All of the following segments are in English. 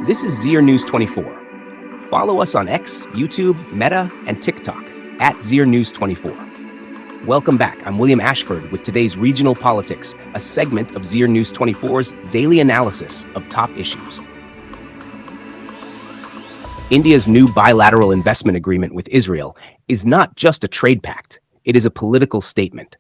This is Zier News 24. Follow us on X, YouTube, Meta, and TikTok at Zier News 24. Welcome back. I'm William Ashford with today's Regional Politics, a segment of Zier News 24's daily analysis of top issues. India's new bilateral investment agreement with Israel is not just a trade pact, it is a political statement.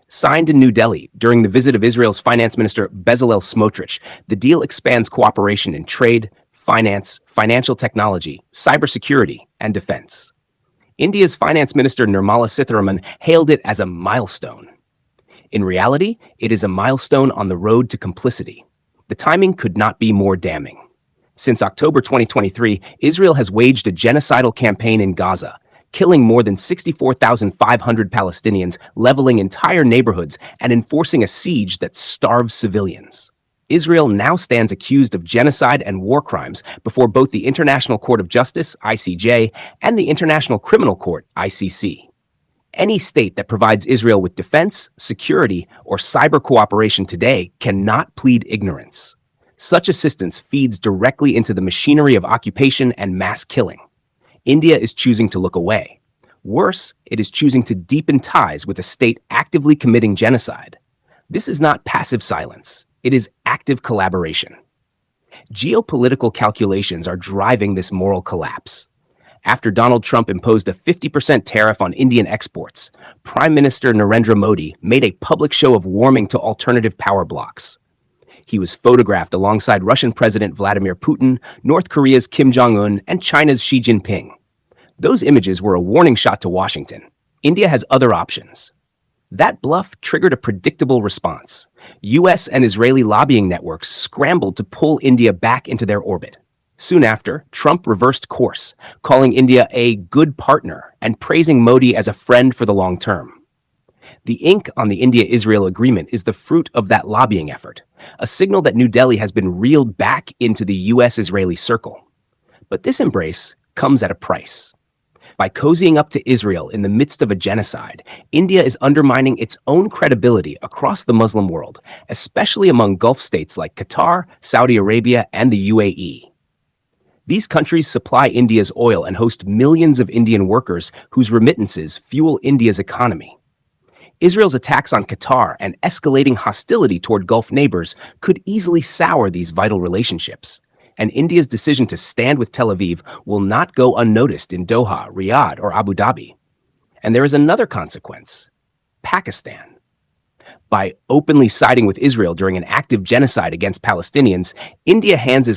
Signed in New Delhi during the visit of Israel's Finance Minister Bezalel Smotrich, the deal expands cooperation in trade, finance, financial technology, cybersecurity, and defense. India's Finance Minister Nirmala Sitharaman hailed it as a milestone. In reality, it is a milestone on the road to complicity. The timing could not be more damning. Since October 2023, Israel has waged a genocidal campaign in Gaza, killing more than 64,500 Palestinians, leveling entire neighborhoods, and enforcing a siege that starves civilians. Israel now stands accused of genocide and war crimes before both the International Court of Justice, ICJ, and the International Criminal Court, ICC. Any state that provides Israel with defense, security, or cyber cooperation today cannot plead ignorance. Such assistance feeds directly into the machinery of occupation and mass killing. India is choosing to look away. Worse, it is choosing to deepen ties with a state actively committing genocide. This is not passive silence. It is active collaboration. Geopolitical calculations are driving this moral collapse. After Donald Trump imposed a 50% tariff on Indian exports, Prime Minister Narendra Modi made a public show of warming to alternative power blocs. He was photographed alongside Russian President Vladimir Putin, North Korea's Kim Jong-un, and China's Xi Jinping. Those images were a warning shot to Washington. India has other options. That bluff triggered a predictable response. U.S. and Israeli lobbying networks scrambled to pull India back into their orbit. Soon after, Trump reversed course, calling India a good partner and praising Modi as a friend for the long term. The ink on the India-Israel agreement is the fruit of that lobbying effort, a signal that New Delhi has been reeled back into the U.S.-Israeli circle. But this embrace comes at a price. By cozying up to Israel in the midst of a genocide, India is undermining its own credibility across the Muslim world, especially among Gulf states like Qatar, Saudi Arabia, and the UAE. These countries supply India's oil and host millions of Indian workers whose remittances fuel India's economy. Israel's attacks on Qatar and escalating hostility toward Gulf neighbors could easily sour these vital relationships. And India's decision to stand with Tel Aviv will not go unnoticed in Doha, Riyadh, or Abu Dhabi. And there is another consequence: Pakistan. By openly siding with Israel during an active genocide against Palestinians, India hands